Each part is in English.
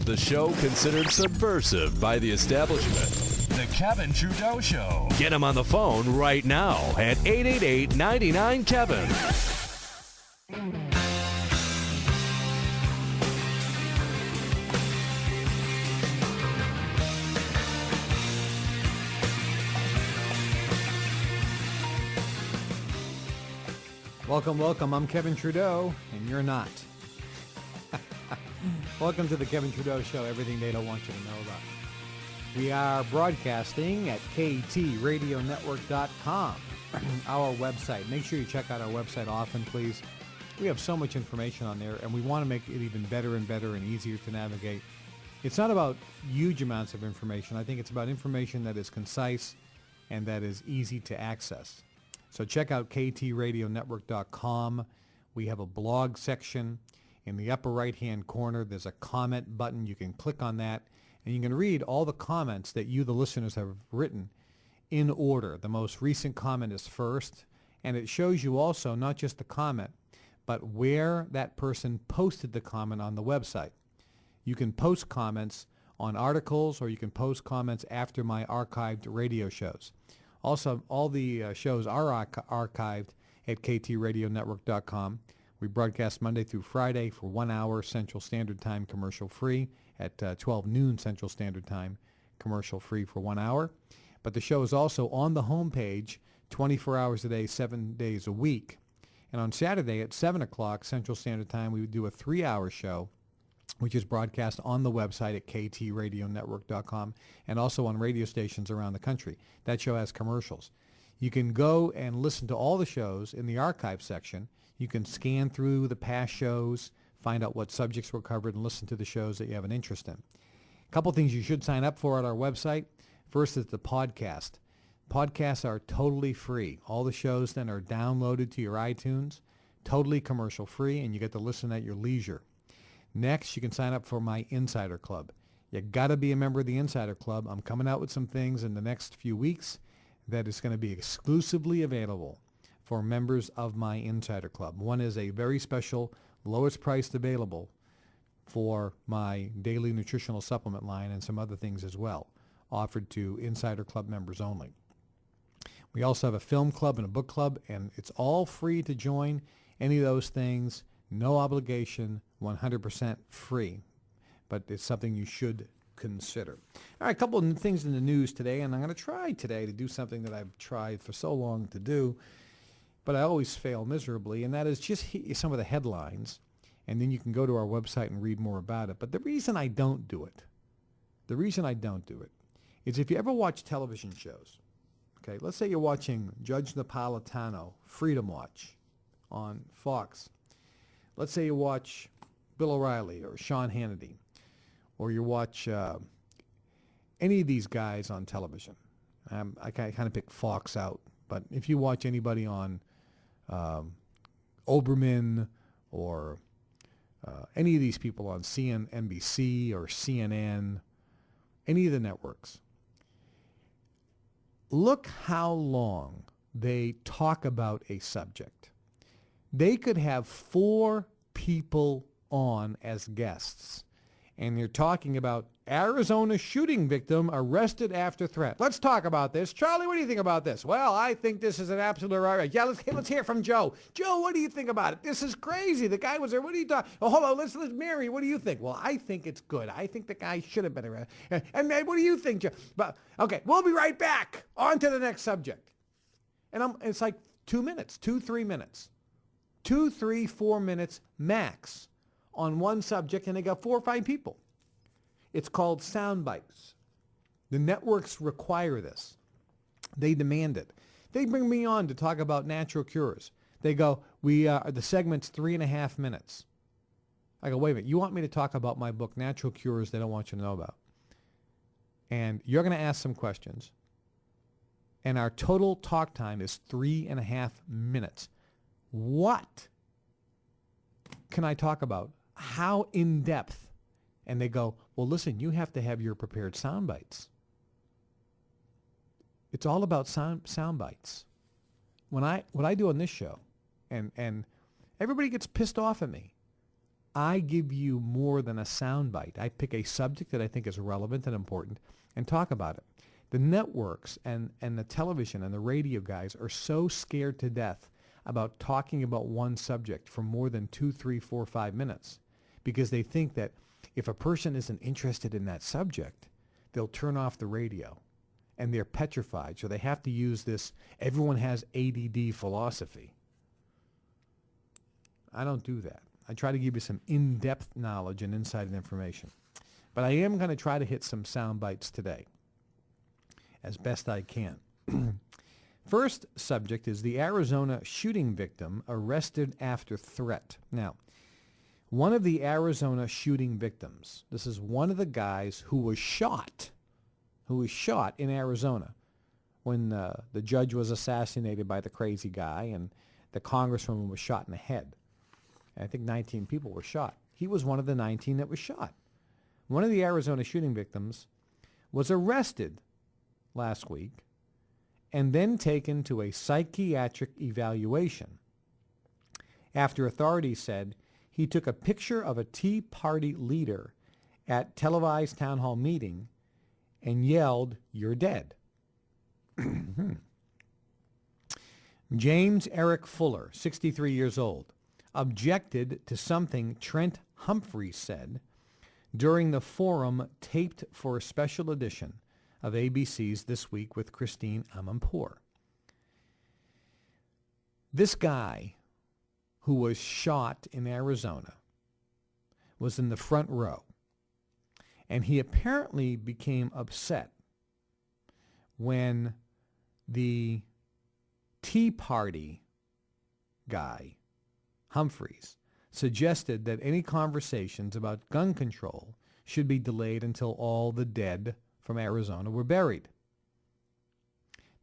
The show considered subversive by the establishment. The Kevin Trudeau Show. Get him on the phone right now at 888-99-KEVIN. Welcome, welcome. I'm Kevin Trudeau, and you're not. Welcome to the Kevin Trudeau Show, everything they don't want you to know about. We are broadcasting at KTRadioNetwork.com, our website. Make sure you check out our website often, please. We have so much information on there, and we want to make it even better and better and easier to navigate. It's not about huge amounts of information. I think it's about information that is concise and that is easy to access. So check out KTRadioNetwork.com. We have a blog section. In the upper right-hand corner, there's a comment button. You can click on that, and you can read all the comments that you, the listeners, have written in order. The most recent comment is first, and it shows you also not just the comment, but where that person posted the comment on the website. You can post comments on articles, or you can post comments after my archived radio shows. Also, all the shows are archived at KTRadioNetwork.com. We broadcast Monday through Friday for 1 hour Central Standard Time, commercial free, at 12 noon Central Standard Time, commercial free for 1 hour. But the show is also on the homepage 24 hours a day, 7 days a week. And on Saturday at 7 o'clock Central Standard Time, we would do a 3-hour show, which is broadcast on the website at KTRadioNetwork.com and also on radio stations around the country. That show has commercials. You can go and listen to all the shows in the archive section. You can scan through the past shows, find out what subjects were covered, and listen to the shows that you have an interest in. A couple things you should sign up for at our website. First is the podcast. Podcasts are totally free. All the shows then are downloaded to your iTunes, totally commercial free, and you get to listen at your leisure. Next, you can sign up for my Insider Club. You got to be a member of the Insider Club. I'm coming out with some things in the next few weeks that is going to be exclusively available for members of my Insider Club. One is a very special, lowest priced available for my daily nutritional supplement line and some other things as well, offered to Insider Club members only. We also have a film club and a book club, and it's all free to join. Any of those things, no obligation, 100% free, but it's something you should consider. All right, a couple of things in the news today, and I'm going to try today to do something that I've tried for so long to do, but I always fail miserably, and that is just some of the headlines, and then you can go to our website and read more about it. But the reason I don't do it is if you ever watch television shows, okay, let's say you're watching Judge Napolitano, Freedom Watch on Fox. Let's say you watch Bill O'Reilly or Sean Hannity, or you watch any of these guys on television. I kind of pick Fox out, but if you watch anybody on Oberman or any of these people on NBC or CNN, any of the networks, look how long they talk about a subject. They could have 4 people on as guests, and they're talking about Arizona shooting victim arrested after threat. Let's talk about this. Charlie, what do you think about this? Well, I think this is an absolute right. Yeah, let's hear from Joe. Joe, what do you think about it? This is crazy. The guy was there. What do you talk? Oh, hold on. Let's Mary, what do you think? Well, I think it's good. I think the guy should have been arrested. And what do you think, Joe? But okay, we'll be right back. On to the next subject. And it's like 2 minutes, 2-3 minutes. 2, 3, 4 minutes max on one subject, and they got 4 or 5 people. It's called sound bites. The networks require this. They demand it. They bring me on to talk about natural cures. They go, the segment's 3.5 minutes. I go, wait a minute, you want me to talk about my book, Natural Cures They Don't Want You to Know About? And you're going to ask some questions. And our total talk time is 3.5 minutes. What can I talk about? How in depth? And they go, well, listen, you have to have your prepared sound bites. It's all about sound bites. What I do on this show, and everybody gets pissed off at me. I give you more than a soundbite. I pick a subject that I think is relevant and important and talk about it. The networks and the television and the radio guys are so scared to death about talking about one subject for more than 2, 3, 4, 5 minutes because they think that if a person isn't interested in that subject, they'll turn off the radio and they're petrified. So they have to use this everyone has ADD philosophy. I don't do that. I try to give you some in-depth knowledge and inside information. But I am going to try to hit some sound bites today as best I can. First subject is the Arizona shooting victim arrested after threat. Now, one of the Arizona shooting victims, this is one of the guys who was shot in Arizona when the judge was assassinated by the crazy guy and the congresswoman was shot in the head. I think 19 people were shot. He was one of the 19 that was shot. One of the Arizona shooting victims was arrested last week and then taken to a psychiatric evaluation after authorities said he took a picture of a Tea Party leader at televised town hall meeting and yelled, "You're dead." James Eric Fuller, 63 years old, objected to something Trent Humphreys said during the forum taped for a special edition of ABC's This Week with Christine Amanpour. This guy who was shot in Arizona was in the front row, and he apparently became upset when the Tea Party guy, Humphreys, suggested that any conversations about gun control should be delayed until all the dead from Arizona were buried.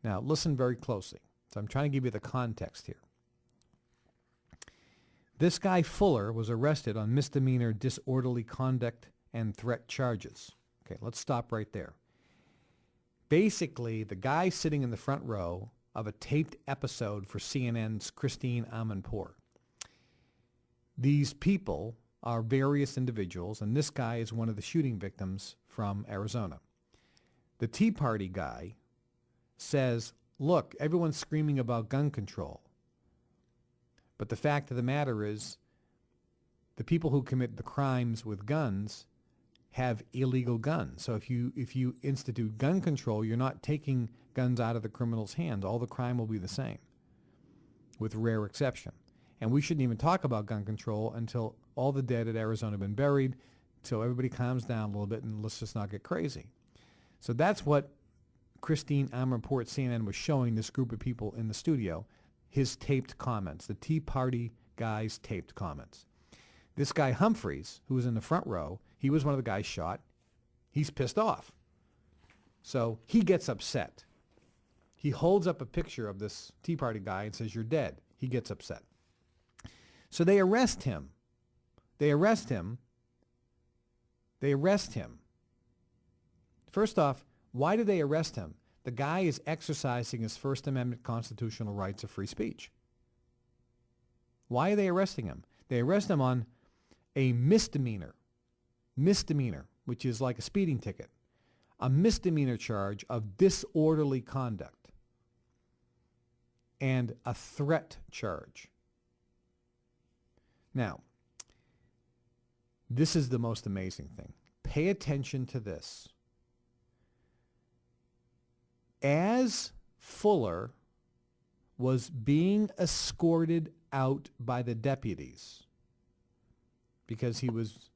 Now, listen very closely. So I'm trying to give you the context here. This guy Fuller was arrested on misdemeanor disorderly conduct and threat charges. Okay, let's stop right there. Basically, the guy sitting in the front row of a taped episode for CNN's Christine Amanpour. These people are various individuals, and this guy is one of the shooting victims from Arizona. The Tea Party guy says, look, everyone's screaming about gun control. But the fact of the matter is, the people who commit the crimes with guns have illegal guns. So if you institute gun control, you're not taking guns out of the criminal's hands. All the crime will be the same, with rare exception. And we shouldn't even talk about gun control until all the dead at Arizona have been buried, so everybody calms down a little bit and let's just not get crazy. So that's what Christine Amanpour at CNN was showing this group of people in the studio, his taped comments, the Tea Party guy's taped comments. This guy Humphreys, who was in the front row, he was one of the guys shot. He's pissed off. So he gets upset. He holds up a picture of this Tea Party guy and says, "You're dead." He gets upset. So they arrest him. First off, why do they arrest him? The guy is exercising his First Amendment constitutional rights of free speech. Why are they arresting him? They arrest him on a misdemeanor, which is like a speeding ticket, a misdemeanor charge of disorderly conduct, and a threat charge. Now, this is the most amazing thing. Pay attention to this. As Fuller was being escorted out by the deputies because he was,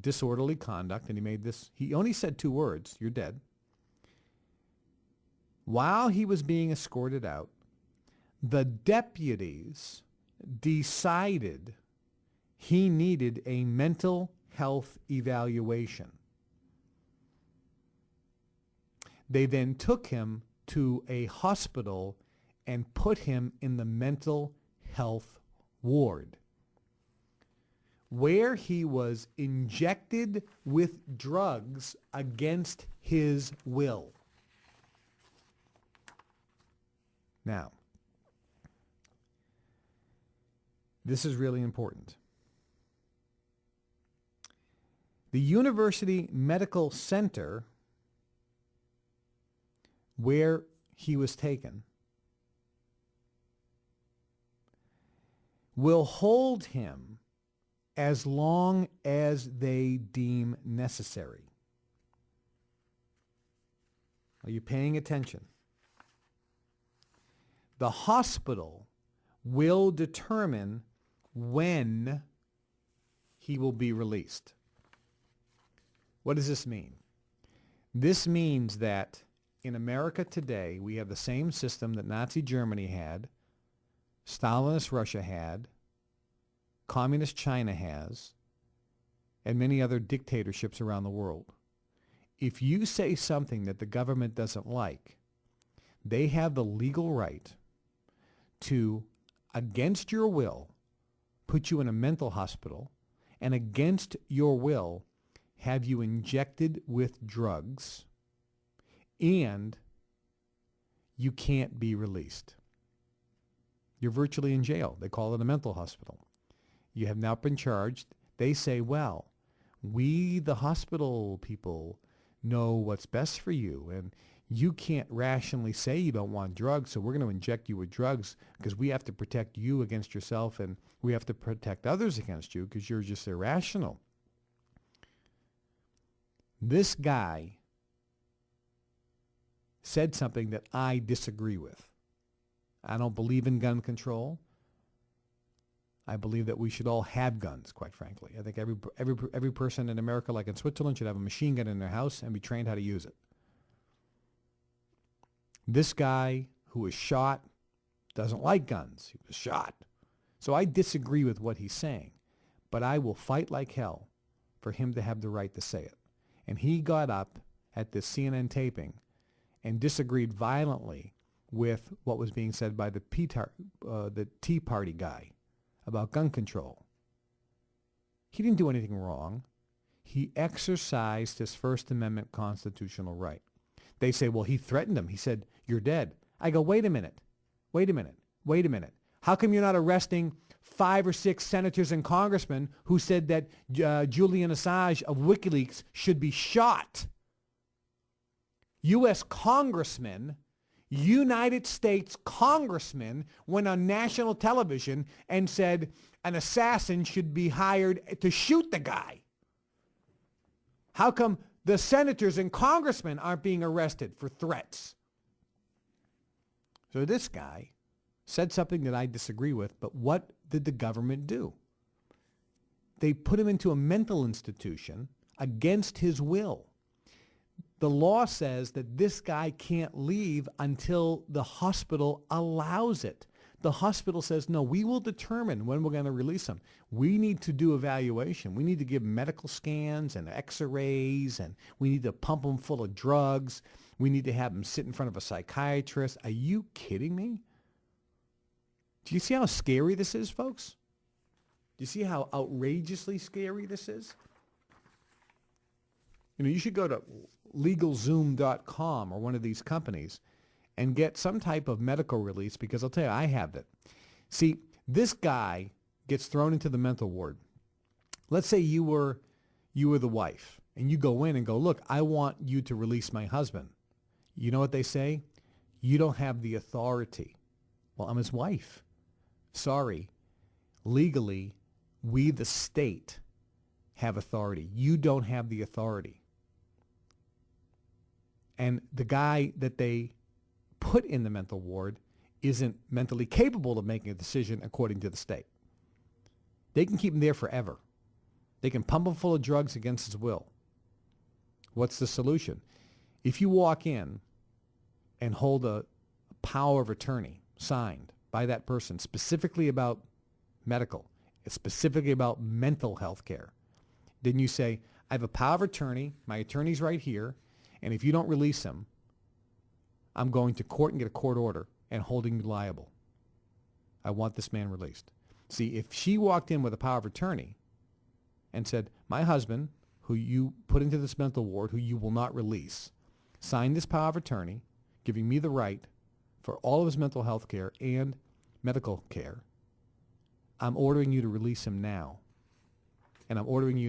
disorderly conduct, and he only said 2 words, "You're dead." While he was being escorted out, the deputies decided he needed a mental health evaluation. They then took him to a hospital and put him in the mental health ward, where he was injected with drugs against his will. Now, this is really important. The University Medical Center where he was taken will hold him as long as they deem necessary. Are you paying attention? The hospital will determine when he will be released. What does this mean? This means that in America today, we have the same system that Nazi Germany had, Stalinist Russia had, Communist China has, and many other dictatorships around the world. If you say something that the government doesn't like, they have the legal right to, against your will, put you in a mental hospital, and against your will, have you injected with drugs, and you can't be released. You're virtually in jail. They call it a mental hospital. You have now been charged. They say, well, we, the hospital people, know what's best for you, and you can't rationally say you don't want drugs, so we're going to inject you with drugs because we have to protect you against yourself, and we have to protect others against you because you're just irrational. This guy said something that I disagree with. I don't believe in gun control. I believe that we should all have guns, quite frankly. I think every person in America, like in Switzerland, should have a machine gun in their house and be trained how to use it. This guy who was shot doesn't like guns. He was shot. So I disagree with what he's saying, but I will fight like hell for him to have the right to say it. And he got up at this CNN taping and disagreed violently with what was being said by the Tea Party guy about gun control. He didn't do anything wrong. He exercised his First Amendment constitutional right. They say, well, he threatened him. He said, you're dead. I go, wait a minute. How come you're not arresting 5 or 6 senators and congressmen who said that Julian Assange of WikiLeaks should be shot? U.S. congressmen, United States congressmen went on national television and said an assassin should be hired to shoot the guy. How come the senators and congressmen aren't being arrested for threats? So this guy said something that I disagree with, but what did the government do? They put him into a mental institution against his will. The law says that this guy can't leave until the hospital allows it. The hospital says, no, we will determine when we're going to release him. We need to do evaluation. We need to give medical scans and x-rays, and we need to pump him full of drugs. We need to have him sit in front of a psychiatrist. Are you kidding me? Do you see how scary this is, folks? Do you see how outrageously scary this is? You know, you should go to LegalZoom.com or one of these companies and get some type of medical release, because I'll tell you, I have it. See, this guy gets thrown into the mental ward. Let's say you were the wife, and you go in and go, look, I want you to release my husband. You know what they say? You don't have the authority. Well, I'm his wife. Sorry. Legally, we, the state, have authority. You don't have the authority. And the guy that they put in the mental ward isn't mentally capable of making a decision according to the state. They can keep him there forever. They can pump him full of drugs against his will. What's the solution? If you walk in and hold a power of attorney signed by that person specifically about medical, specifically about mental health care, then you say, I have a power of attorney, my attorney's right here, and if you don't release him, I'm going to court and get a court order and holding you liable. I want this man released. See, if she walked in with a power of attorney and said, my husband, who you put into this mental ward, who you will not release, signed this power of attorney, giving me the right for all of his mental health care and medical care, I'm ordering you to release him now. And I'm ordering you